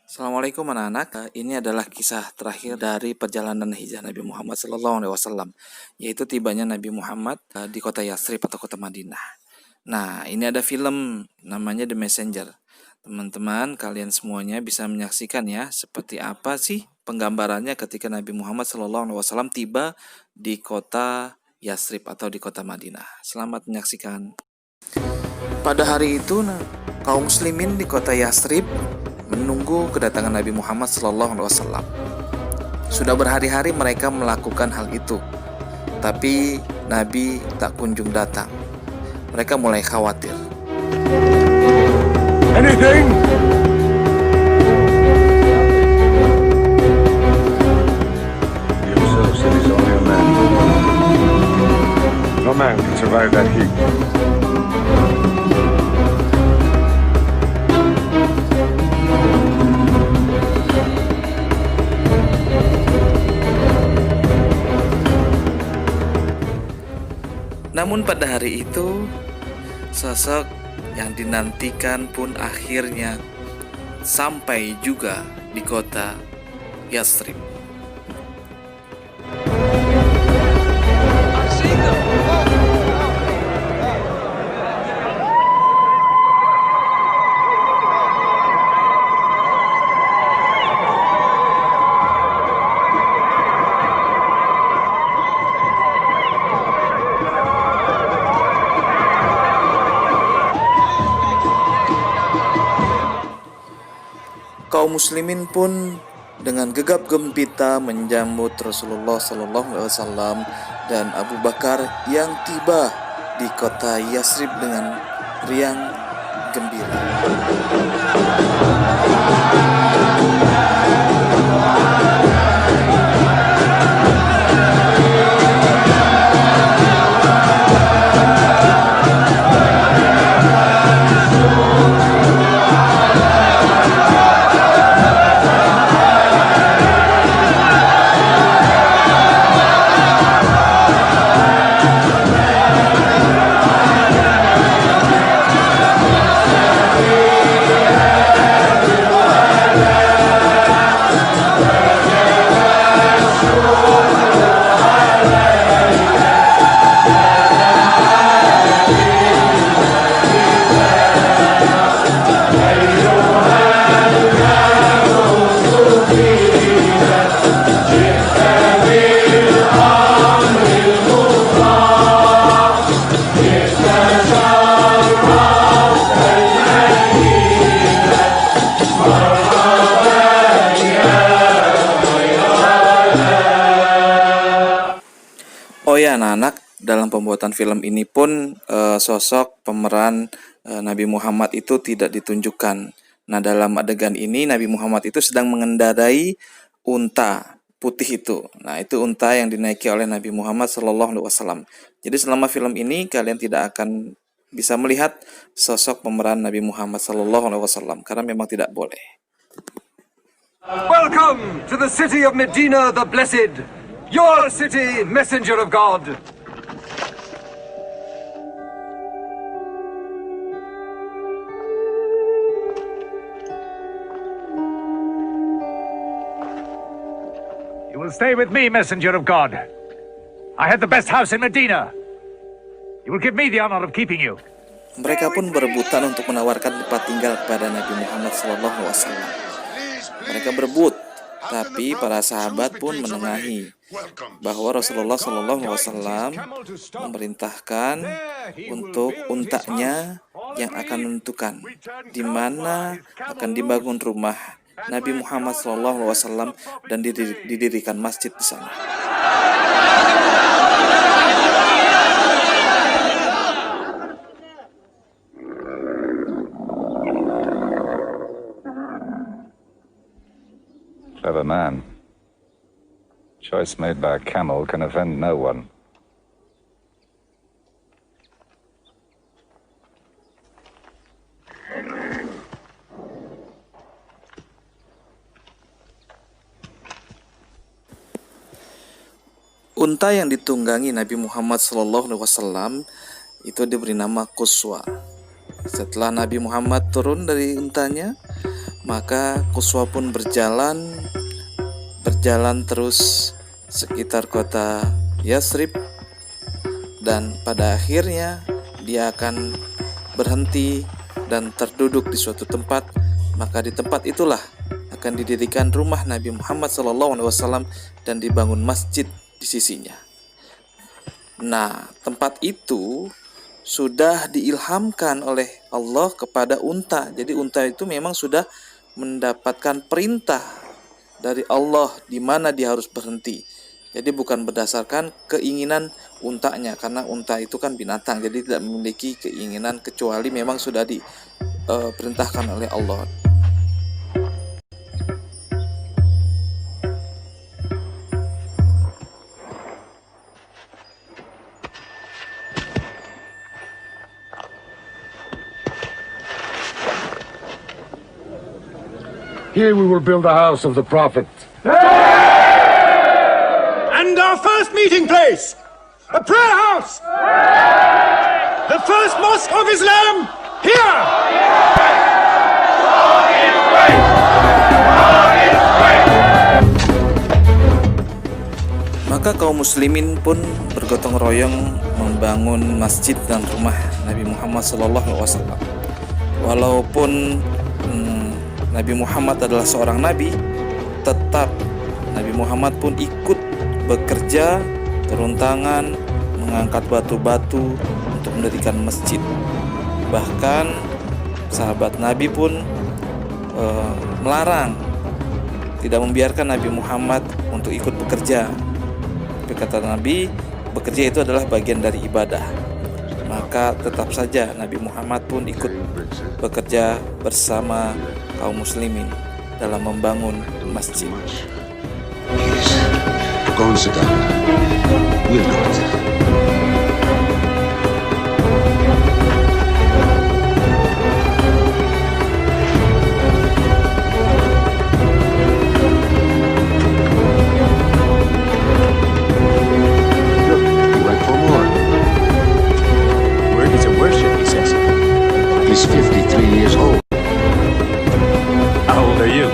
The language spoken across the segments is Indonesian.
Assalamualaikum anak-anak. Ini adalah kisah terakhir dari perjalanan hijrah Nabi Muhammad SAW, yaitu tibanya Nabi Muhammad di kota Yathrib atau kota Madinah. Nah, ini ada film namanya The Messenger. Teman-teman, kalian semuanya bisa menyaksikan ya, seperti apa sih penggambarannya ketika Nabi Muhammad SAW tiba di kota Yathrib atau di kota Madinah. Selamat menyaksikan. Pada hari itu, kaum muslimin di kota Yathrib menunggu kedatangan Nabi Muhammad SAW. Sudah berhari-hari mereka melakukan hal itu, tapi Nabi tak kunjung datang. Mereka mulai khawatir. Anything? You yourself said he's only a man. No man can survive that heat. Namun pada hari itu, sosok yang dinantikan pun akhirnya sampai juga di kota Yathrib. Kaum muslimin pun dengan gegap gempita menyambut Rasulullah SAW dan Abu Bakar yang tiba di kota Yathrib dengan riang gembira. Oh ya anak-anak, dalam pembuatan film ini pun sosok pemeran Nabi Muhammad itu tidak ditunjukkan. Nah, dalam adegan ini Nabi Muhammad itu sedang mengendarai unta putih itu. Nah, itu unta yang dinaiki oleh Nabi Muhammad SAW. Jadi selama film ini kalian tidak akan bisa melihat sosok pemeran Nabi Muhammad SAW karena memang tidak boleh. Welcome to the city of Medina the Blessed, your city, messenger of God. You will stay with me, messenger of God. I had the best house in Medina. You will give me the honor of keeping you. Mereka pun berebutan untuk menawarkan tempat tinggal kepada Nabi Muhammad SAW. Mereka berebut, tapi para sahabat pun menengahi bahwa Rasulullah SAW memerintahkan untuk untanya yang akan menentukan di mana akan dibangun rumah Nabi Muhammad SAW dan didirikan masjid di sana. Clever man. Choice made by a camel can offend no one. Unta yang ditunggangi Nabi Muhammad SAW itu diberi nama Quswa. Setelah Nabi Muhammad turun dari untanya, Maka Quswa pun berjalan terus sekitar kota Yathrib, dan pada akhirnya dia akan berhenti dan terduduk di suatu tempat. Maka di tempat itulah akan didirikan rumah Nabi Muhammad SAW dan dibangun masjid di sisinya. Nah, tempat itu sudah diilhamkan oleh Allah kepada unta. Jadi unta itu memang sudah mendapatkan perintah dari Allah di mana dia harus berhenti. Jadi bukan berdasarkan keinginan untanya, karena unta itu kan binatang, jadi tidak memiliki keinginan kecuali memang sudah diperintahkan oleh Allah. Here we will build the house of the Prophet. And our first meeting place, a prayer house. The first mosque of Islam, here. Maka kaum muslimin pun bergotong royong membangun masjid dan rumah Nabi Muhammad SAW. Walaupun Nabi Muhammad adalah seorang nabi, tetap Nabi Muhammad pun ikut bekerja, turun tangan, mengangkat batu-batu untuk mendirikan masjid. Bahkan sahabat Nabi pun melarang, tidak membiarkan Nabi Muhammad untuk ikut bekerja. Tapi kata Nabi, bekerja itu adalah bagian dari ibadah. Maka tetap saja Nabi Muhammad pun ikut bekerja bersama kaum muslimin dalam membangun masjid. Go and sit down. We'll do it. He went for more. Where is a worship, he says. He's 53 years old. How old are you?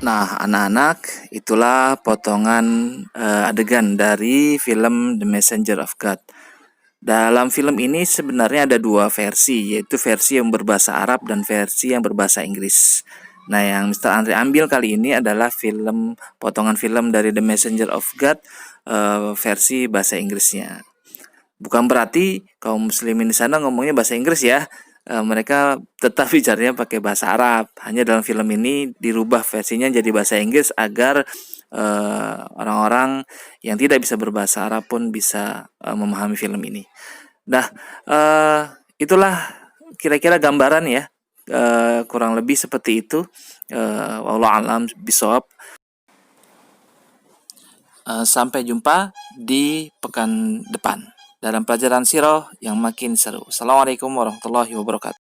Nah, anak-anak, itulah potongan adegan dari film The Messenger of God. Dalam film ini sebenarnya ada dua versi, yaitu versi yang berbahasa Arab dan versi yang berbahasa Inggris. Nah, yang Mr. Andre ambil kali ini adalah potongan film dari The Messenger of God versi bahasa Inggrisnya. Bukan berarti kaum muslimin di sana ngomongnya bahasa Inggris ya. Mereka tetap bicaranya pakai bahasa Arab. Hanya dalam film ini dirubah versinya jadi bahasa Inggris agar orang-orang yang tidak bisa berbahasa Arab pun bisa memahami film ini. Nah, itulah kira-kira gambaran ya, kurang lebih seperti itu. Wallahu a'lam bishawab. Sampai jumpa di pekan depan dalam pelajaran sirah yang makin seru. Assalamualaikum warahmatullahi wabarakatuh.